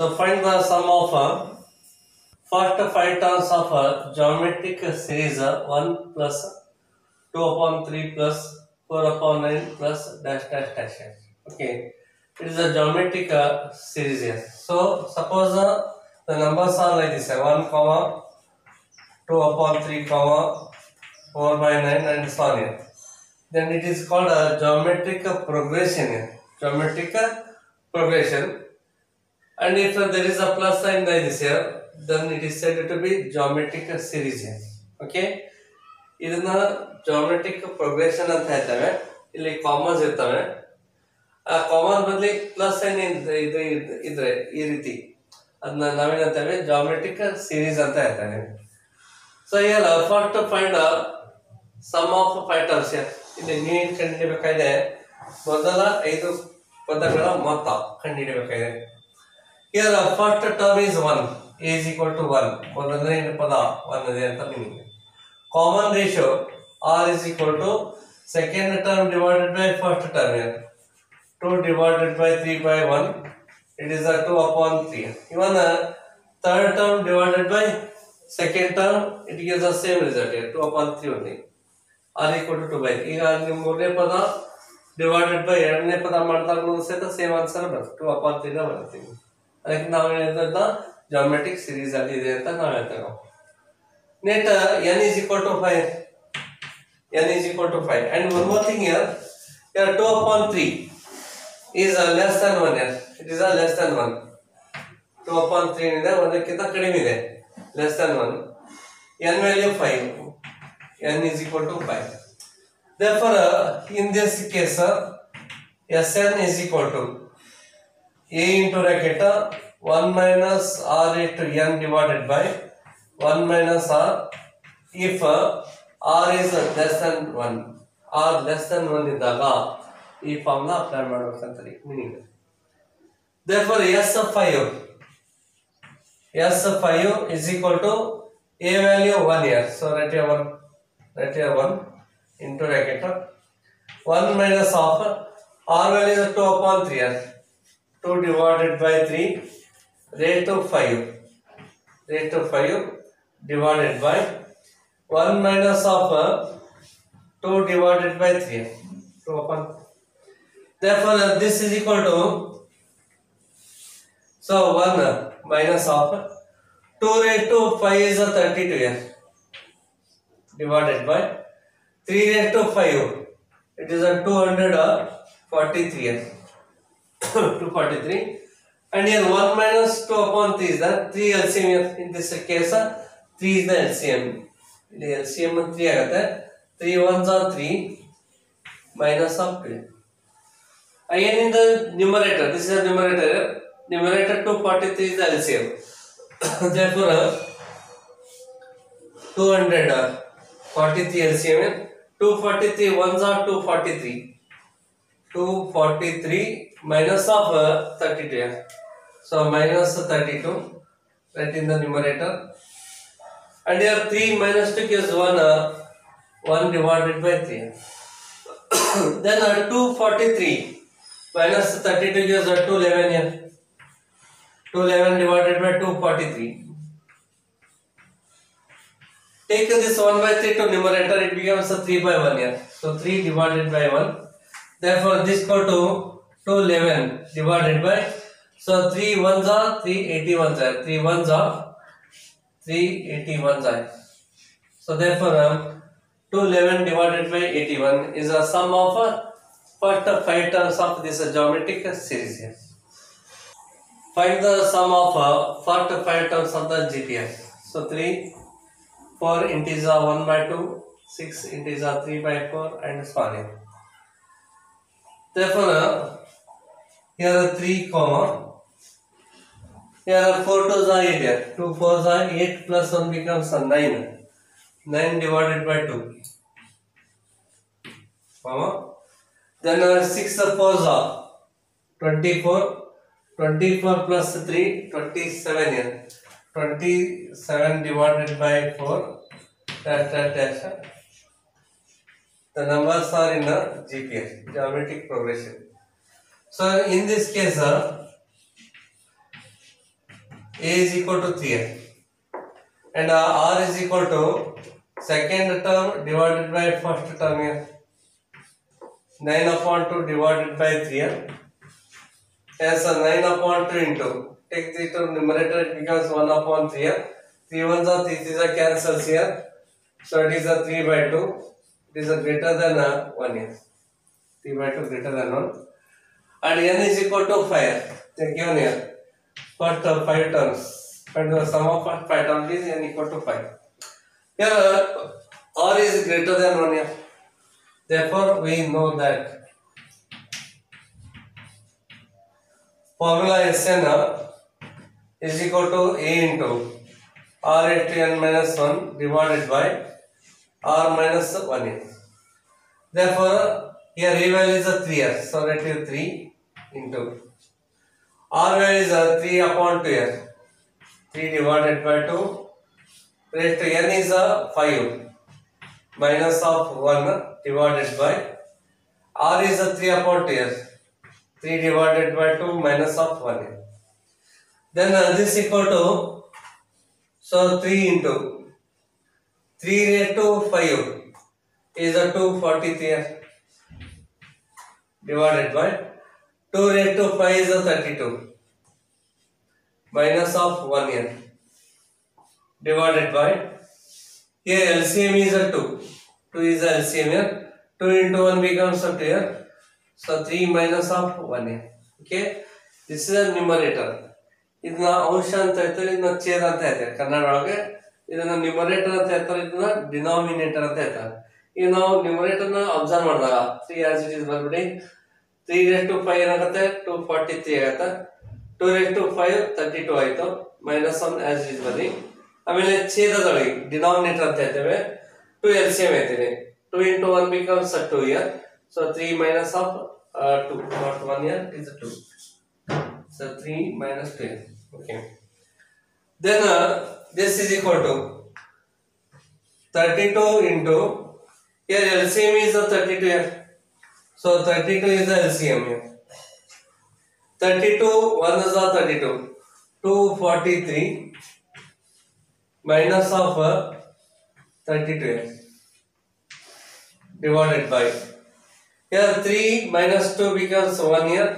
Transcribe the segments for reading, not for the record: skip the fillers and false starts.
So find the sum of first 5 terms of a geometric series 1 plus 2 upon 3 plus 4 upon 9 plus dash dash dash dash. Okay, it is a geometric series here. So suppose the numbers are like this: 1 comma 2 upon 3 comma 4 by 9 and so on here. Then it is called a geometric progression here. Geometric progression. And if there is a plus sign like this here, then it is said to be geometric series here. Okay, ಇದನ್ನ geometric progression ಅಂತ ಹೇಳ್ತೇವೆ. ಇಲ್ಲಿ Commons ಇರ್ತವೆ. ಆ common ಬದಲಿ plus sine ಇದ್ರೆ ಈ ರೀತಿ ಅದನ್ನ ನಾವೇನಂತೇವೆ geometric series ಅಂತ ಹೇಳ್ತೇವೆ. So here first find sum of 5 terms here. ಇಲ್ಲಿ ನೀವು ಕಂಡುಹಿಡಿಯಬೇಕಾಗಿದೆ ಮೊದಲ 5 ಪದಗಳ ಮೊತ್ತ ಕಂಡುಹಿಡಿಯಬೇಕಾಗಿದೆ. Here first term is 1, a is equal to 1. ಮೊದಲನೇ ಪದ 1 ಇದೆ ಅಂತ meaning. Common ratio r is equal to second term divided by first term here. 2 divided by 3 by 1. It is a 2 upon 3. Even third term divided by second term, it gives the same result here. 2 upon 3 only. r equal to 2 by 3. ಈಗ ನೀವು ಮೂರನೇ ಪದ divided by ಎರಡನೇ ಪದ ಮಾಡಿದಾಗ ಸಹಿತ same answer ಬರುತ್ತೆ. 2 upon 3 ನ ಬರುತ್ತೆ. ಅದಕ್ಕೆ ನಾವು ಹೇಳಿದ ಜಾಮೆಟ್ರಿಕ್ ಸೀರೀಸ್ ಅಲ್ಲಿ ಇದೆ ಅಂತ ನಾವು ಹೇಳ್ತೇವೆ. Net n is equal to 5. n is equal to 5. And one more thing here 2 upon 3 is less than 1 here. It is a less than 1. 2 upon 3 ಇದೆ, ಒಂದಕ್ಕಿಂತ ಕಡಿಮೆ ಇದೆ, less than 1. n value 5. n is equal to 5. Therefore in this case Sn is equal to a into bracket 1 minus r into n divided by 1 minus r if r is less than 1. r less than 1 ಇದ್ದಾಗ ಈ formula apply ಮಾಡಬೇಕಂತ meaning. Therefore S5 is equal to a value 1 here. So write here 1 into bracket 1 minus of r value is 2 upon 3 here. 2 divided by 3 raised to 5 divided by 1 minus of 2 divided by 3. 2 upon. Therefore this is equal to, so 1 minus of 2 raised to 5 is 32 here divided by 3 raised to 5, it is 243 here. 243. And here 1 minus 2 upon 3 is that 3 LCM here. In this case 3 is the LCM. The LCM 3 agate. 3 ones are 3 minus of 2. Again in the numerator, this is the numerator. Numerator 243 is the LCM. Therefore 243 LCM. 243 ones are 243. 243 minus of 32. So minus 32 right in the numerator. And here 3 minus 2 gives 1 divided by 3. Then 243 minus 32 gives 211 here. 211 divided by 243. Take this 1 by 3 to numerator, it becomes 3 by 1 here. So 3 divided by 1. Therefore this equal to 211 divided by, so 3 ones are 381s are 3 ones are 381s are. So therefore 211 divided by 81 is a sum of first 5 terms of this geometric series here. Find the sum of first 5 terms of the GTR. So 3, 4 integer 1 by 2, 6 integer 3 by 4 and so on. Therefore here 3 comma, here 4 2s are 8 here. 2 4s are 8 plus 1 becomes 9. 9 divided by 2 comma. Then 6 4s are 24. 24 plus 3 27 here. 27 divided by 4 dash. The numbers are in the GPS, geometric progression. So in this case A is equal to 3r, and r is equal to second term divided by first term here. 9 upon 2 divided by 3r. Yes, 9 upon 2 into, take the to numerator, it becomes 1 upon 3r. 3 ones are 3 is a cancels here. So it is a 3 by 2. It is a greater than 1 here. 3 by 2 greater than 1. And n is equal to 5. They are given here. First 5 terms. Find the sum of first 5 terms is n equal to 5. Here r is greater than 1 here. Therefore we know that formula Sn is equal to a into r raised to n minus 1 divided by r minus 1 here. Therefore here a value is a 3 here. So let it 3 into r value is a 3 upon 2 here. 3 divided by 2 raised to n is a 5 minus of 1 divided by r is a 3 upon 2 here. 3 divided by 2 minus of 1 here. Then this equal to, so 3 into 3 raised to 5 is a 243 here. Divided by 2 raised to 5 is a 32 minus of 1 here. Divided by, here LCM is a 2. 2 is a LCM here. 2 into 1 becomes a 2 here. So 3 minus of 1 here. Okay. This is a numerator. ಇದನ್ನ ಅಂಶ ಅಂತ ಹೇಳ್ತಾರೆ, ಇದನ್ನ ಛೇದ ಅಂತ ಹೇಳ್ತಾರೆ ಕನ್ನಡ ಒಳಗೆ. ಇದನ್ನ numerator ಅಂತ ಹೇಳ್ತಾರೆ, ಇದನ್ನ ಡಿನಾಮಿನೇಟರ್ ಅಂತ ಹೇಳ್ತಾರೆ. ಈಗ ನಾವು ನ್ಯೂಮರೇಟರ್ ನ ಅಬ್ಸರ್ವ್ ಮಾಡಿದಾಗ 3 as it is ಬರ್ಬಿಡಿ. 3 raised to 5 ಏನಾಗುತ್ತೆ, 243 ಆಗುತ್ತೆ. 2 raised to 5 32 ಆಯ್ತು. ಮೈನಸ್ 1 as it is ಬನ್ನಿ. ಆಮೇಲೆ ಛೇದದೊಳಗೆ ಡಿನಾಮಿನೇಟರ್ ಅಂತ ಹೇಳ್ತೇವೆ. 2 LCM ಹೇಳ್ತೀವಿ. 2 into 1 becomes 2 here. So 3 minus of 2, not 1 here is 2. So 3 minus 2. Okay. Then this is equal to 32 into, here LCM is a 32 here. So 32 is the LCM here. 32 1 is a 32. 243 minus of 32 here. Divided by, here 3 minus 2 becomes 1 here.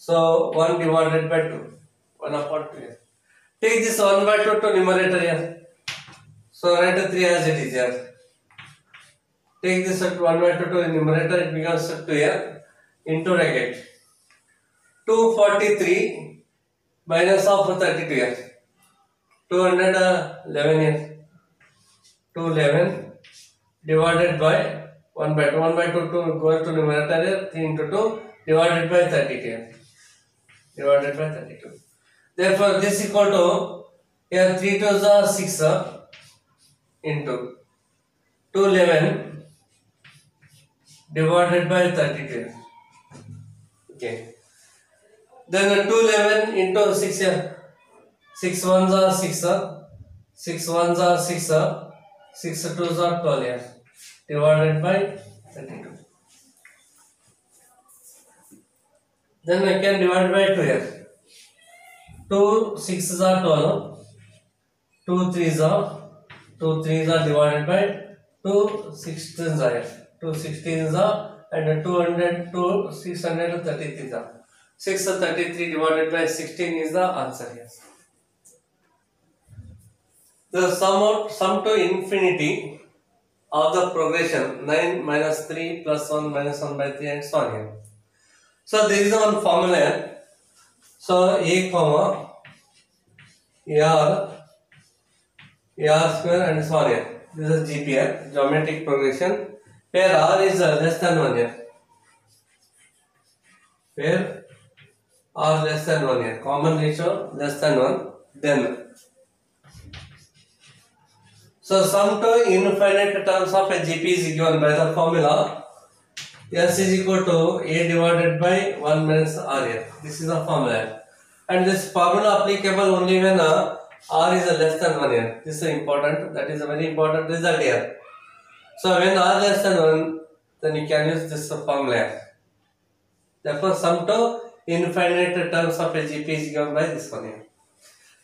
So 1 divided by 2. 1 upon 2 here. Take this 1 by 2 to numerator here. So write 3 as it is here. Take this 1 by 2 to numerator, it becomes 2 here. Into bracket. 243 minus of 32 here. 211 here. 211 divided by 1 by 2. 1 by 2 goes to numerator here. 3 into 2 divided by 32 here. Divided by 32. Therefore this equal to, here 3 to the 6 into 211 divided by 32. Okay. Then 211 into 6 here. 6 ones are 6. 6 ones are 6. 6 twos are 12 here. Divided by 32. Then I can divide by 2 here. 2 6s are 12. 2 3s are, 2 3s are divided by 2 16s are here. 2 16s are, and 200 to 633 are. 633 divided by 16 is the answer here. The sum to infinity of the progression 9 minus 3 plus 1 minus 1 by 3 and so on here. So there is one formula here. So a comma r square and so on here. This is GPR, geometric progression, where r is less than 1 here. Where r less than 1 here. Common ratio less than 1. Then so sum to infinite terms of a GP is given by the formula S is equal to A divided by 1 minus R here. This is the formula. And this formula applicable only when R is less than 1 here. This is important. That is a very important result here. So when R less than 1, then you can use this formula. Therefore sum to infinite terms of a GP is given by this one here.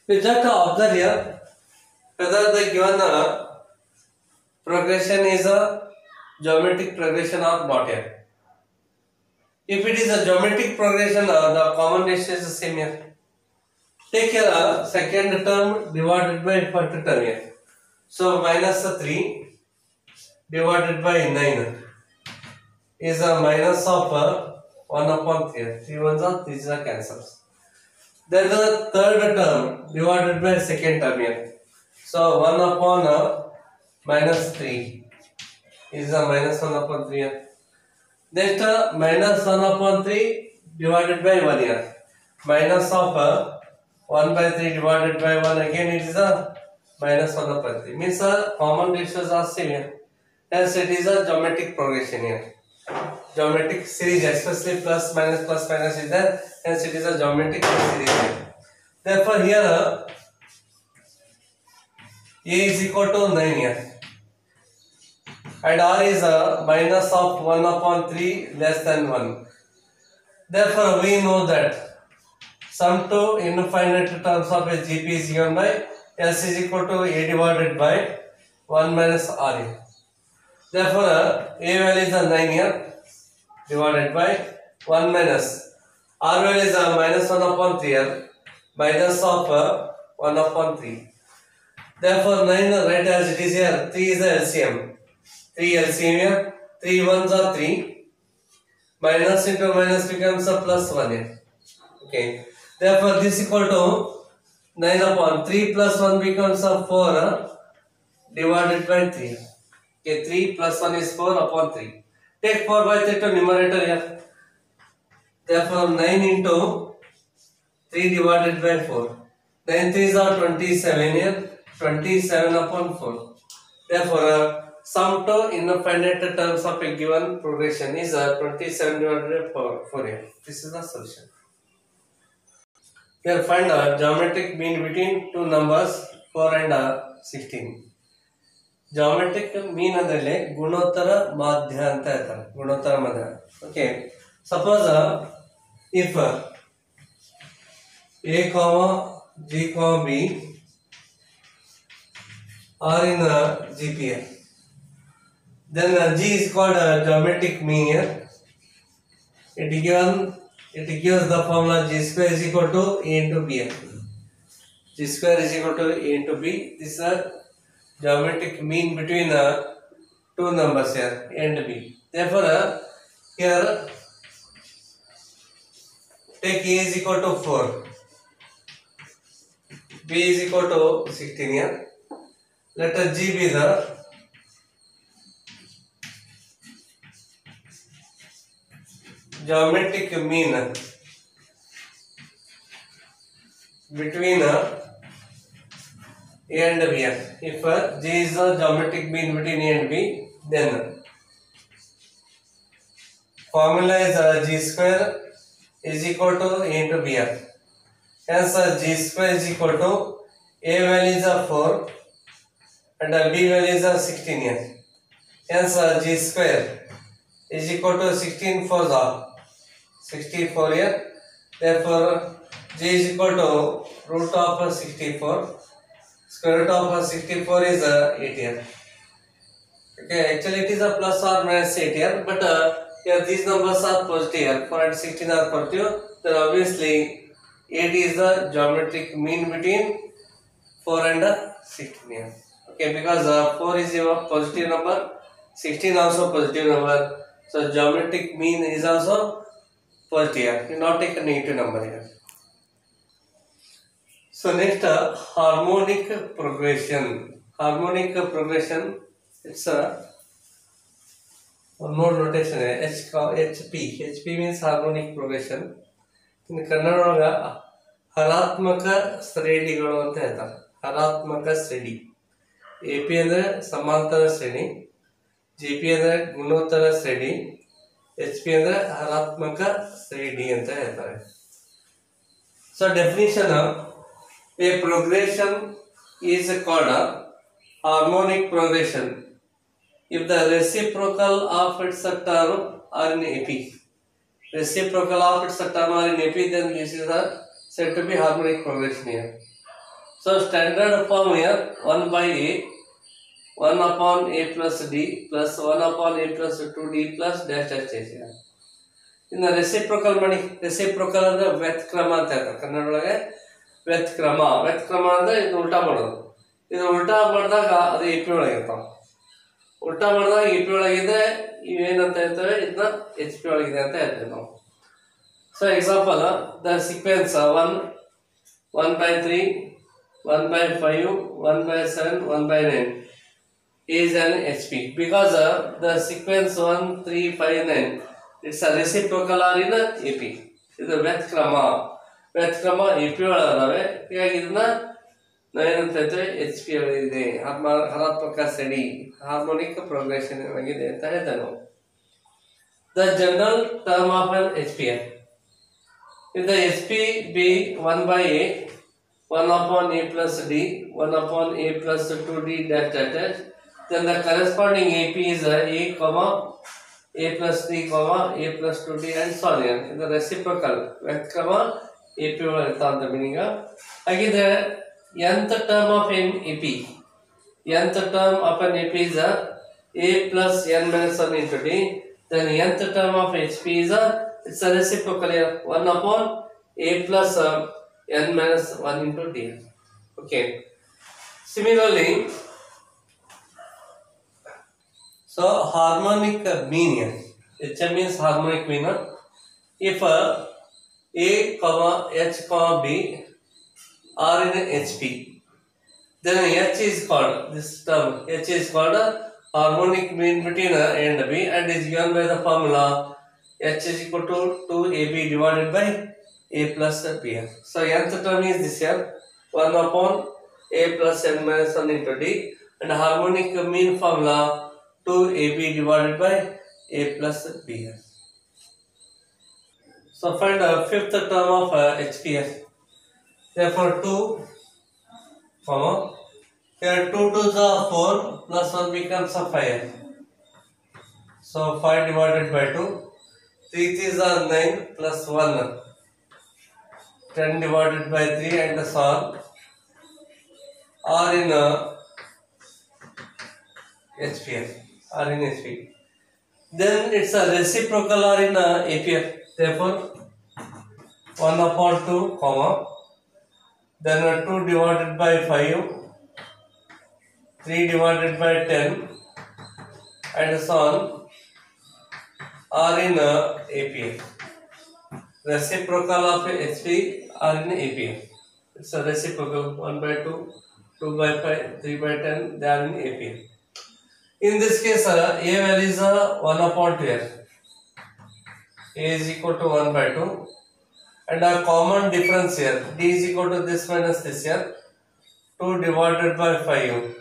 We just observe here whether the given progression is a geometric progression or not here. If it is a geometric progression, the common ratio is the same here. Take here second term divided by first term here. So minus 3 divided by 9 is a minus of 1 upon 3. 3 ones are 3 cancels. Then the third term divided by second term here. So 1 upon minus 3 is a minus 1 upon 3 here. Next minus 1 upon 3 divided by 1 here. Minus of 1 by 3 divided by 1, again it is a minus 1 upon 3. Means common ratios are same here. Hence it is a geometric progression here. Geometric series, especially plus minus is there. Hence it is a geometric series here. Therefore here A is equal to 9 here. And R is a minus of 1 upon 3 less than 1. Therefore we know that sum to infinite terms of a GP is given by S is equal to A divided by 1 minus R here. Therefore A value is a 9 here divided by 1 minus R value is a minus 1 upon 3 here minus of 1 upon 3. Therefore 9 write as it is here. 3 is the LCM. 3 LCM here. 3 ones are 3. Minus into minus becomes a plus 1 here. Okay. Therefore this is equal to 9 upon 3 plus 1 becomes a 4 divided by 3. Okay, 3 plus 1 is 4 upon 3. Take 4 by 3 to numerator here. Therefore 9 into 3 divided by 4. 9 3s are 27 here. 27 upon 4. Therefore sum to infinite terms of a given progression is 27 divided by 4 here. This is the solution. Here find the geometric mean between two numbers 4 and 16. Geometric mean ಅಂದ್ರೆ ಗುಣೋತ್ತರ ಮಾಧ್ಯ ಅಂತ ಹೇಳ್ತಾರೆ. ಗುಣೋತ್ತರ ಮಾಧ್ಯ. Okay. Suppose if A, G, B are in GPA, then G is called geometric mean here. It gives the formula G square is equal to A into B. G square is equal to A into B. This is a geometric mean between two numbers here, A and B. Therefore here take A is equal to 4, B is equal to 16 here. Let G be the geometric mean between A and B. If G is the geometric mean between A and B, then formula is G square is equal to A into B. Hence G square is equal to A value is 4 and B value is 16 here. Hence G square is equal to 16 for the 64 here. Therefore G is equal to root of 64. Square root of 64 is 8 here. Okay, actually it is a plus or minus 8 here, but here these numbers are positive here. 4 and 16 are positive. Then obviously 8 is the geometric mean between 4 and 16 here. Okay, because 4 is a positive number, 16 also positive number. So geometric mean is also positive here. You not take a negative number here. So next harmonic progression. Harmonic progression, it's one more notation. HP. HP means harmonic progression. In Kannada ಹರಾತ್ಮಕ ಶ್ರೇಣಿಗಳು ಅಂತ ಹೇಳ್ತಾರೆ. ಹರಾತ್ಮಕ ಶ್ರೇಣಿ. AP ಅಂದ್ರೆ ಸಮಾಂತರ ಶ್ರೇಣಿ, GP ಅಂದ್ರೆ ಗುಣೋತ್ತರ ಶ್ರೇಣಿ, HP ಅಂದ್ರೆ ಹರಾತ್ಮಕ ಶ್ರೇಣಿ ಅಂತ ಹೇಳ್ತಾರೆ. So definition of a progression is called a harmonic progression if the reciprocal of its term are in AP. Reciprocal of its term are in AP, then this is said to be harmonic progression here. So standard form here 1 by a 1 upon a plus d plus 1 upon a plus 2d plus dash dash dash here. ಇನ್ನು reciprocal ಮಾಡಿ reciprocal ಅಂದ್ರೆ ವ್ಯತ್ಕ್ರಮ ಅಂತ ಹೇಳ್ತಾರೆ ಕನ್ನಡ ಒಳಗೆ ವ್ಯತ್ಕ್ರಮ ಅಂದ್ರೆ ಇದು ಉಲ್ಟಾ ಮಾಡೋದು ಇದು ಉಲ್ಟಾ ಮಾಡಿದಾಗ ಅದು ಎಪಿ ಒಳಗಿರ್ತಾವ ಉಲ್ಟಾ ಮಾಡಿದಾಗ ಎಪಿ ಒಳಗಿದೆ ಇವೇನಂತ ಹೇಳ್ತೇವೆ ಇದನ್ನ ಎಚ್ ಪಿ ಒಳಗಿದೆ ಅಂತ ಹೇಳ್ತೇವೆ ನಾವು so example the sequence 1 by 3 1 by 5 1 by 7 1 by 9 is an HP because the sequence 1 3 5 9 it's a reciprocal or in AP. ಇದು ವ್ಯತ್ಕ್ರಮ AP ಒಳಗದಾವೆ ಹೀಗಾಗಿ ಇದನ್ನ ನಾವೇನಂತ ಹೇಳ್ತೇವೆ ಎಚ್ ಪಿ ಒಳಗಿದೆ ಹರಾತ್ಮಕ ಸಡಿ ಹಾರ್ಮೋನಿಕ್ ಪ್ರೋಗ್ರೆಷನ್ ಆಗಿದೆ ಅಂತ ಹೇಳ್ತೇವೆ ನಾವು the general term of an H P if the HP be 1 by a 1 upon a plus d 1 upon a plus 2d dash dash dash then the corresponding AP is a comma a plus d comma a plus 2d and so on in the reciprocal ವ್ಯತ್ಕ್ರಮ AP ಇರ್ತಾ ಅಂತ meaning ಹಾಗಿದ್ರೆ nth term of an AP nth term of an AP is a plus n minus 1 into d then nth term of HP is it's a reciprocal here 1 upon a plus n minus 1 into d. Okay. Similarly, so harmonic mean here. HM means harmonic mean. If a comma h comma b are in HP, then h is called this term. H is called harmonic mean between a and b and is given by the formula h is equal to 2ab divided by a plus b. So nth term is this here 1 upon a plus n minus 1 into d and harmonic mean formula 2ab divided by a plus b. So find the fifth term of HPF. Therefore 2 comma here 2 to the 4 plus 1 becomes a 5. So 5 divided by 2 3 is 9 plus 1 10 divided by 3 and so on are in HPF are in HP. Then it's a reciprocal or in APF. Therefore 1 upon 2 comma then 2 divided by 5 3 divided by 10 and so on are in APF. Reciprocal of HP are in APF. It's a reciprocal 1 by 2, 2 by 5, 3 by 10, they are in APF. In this case, A value is 1 upon 2 here. A is equal to 1 by 2 and a common difference here. D is equal to this minus this here. 2 divided by 5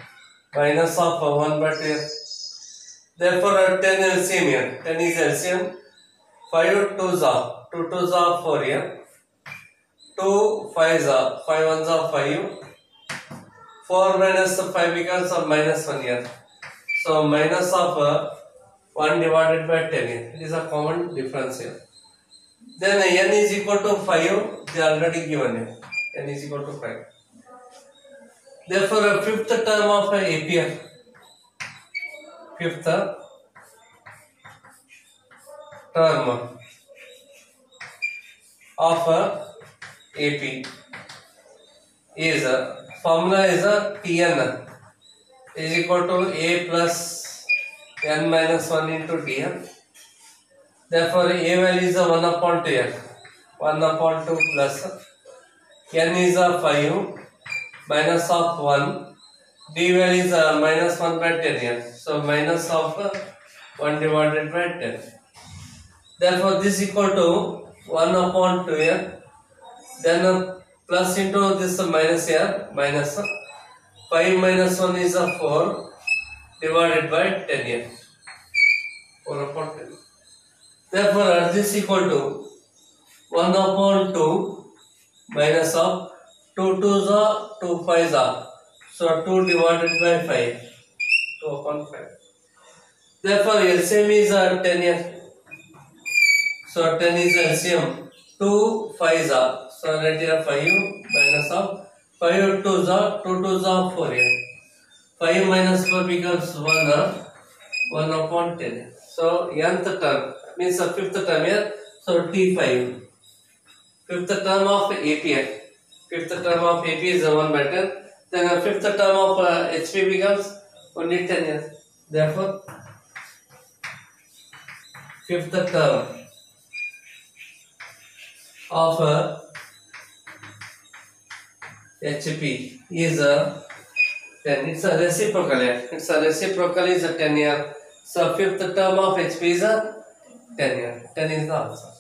minus of 1 by 2 here. Therefore 10 LCM here, 10 is LCM, 5 2s are, 2 2s are 4 here, 2 5s are, 5 1s are 5, 4 minus 5 becomes a minus 1 here, so minus of 1 divided by 10 here, it is a common difference here. Then n is equal to 5, they are already given here, n is equal to 5. Therefore a fifth term of APF, fifth term of AP is formula is Tn is equal to a plus n minus 1 into dn. Therefore a value is 1 upon 2 here, 1 upon 2 plus n is 5 minus of 1, d value is minus 1 by 10 here, so minus of 1 divided by 10. Therefore this equal to 1 upon 2 here, then plus into this minus here, minus 5 minus 1 is 4 divided by 10 here, 4 upon 10. Therefore this equal to 1 upon 2 minus of 2 2s are 2 5s are, so 2 divided by 5, 2 upon 5. Therefore LCM is 10 here, so 10 is LCM, 2 5s are, so right here 5 minus of 5 2s are 2 2s are 4 years. 5 minus 4 becomes 1 upon 10. So nth term means the fifth term here. So T5. Fifth term of AP. Fifth term of AP is 1 by 10. Then the fifth term of HP becomes only 10 years. Therefore, fifth term of HP is 10. It's a reciprocal. It's a reciprocal is a 10 year. So fifth term of HP is a 10 year. 10 is the answer.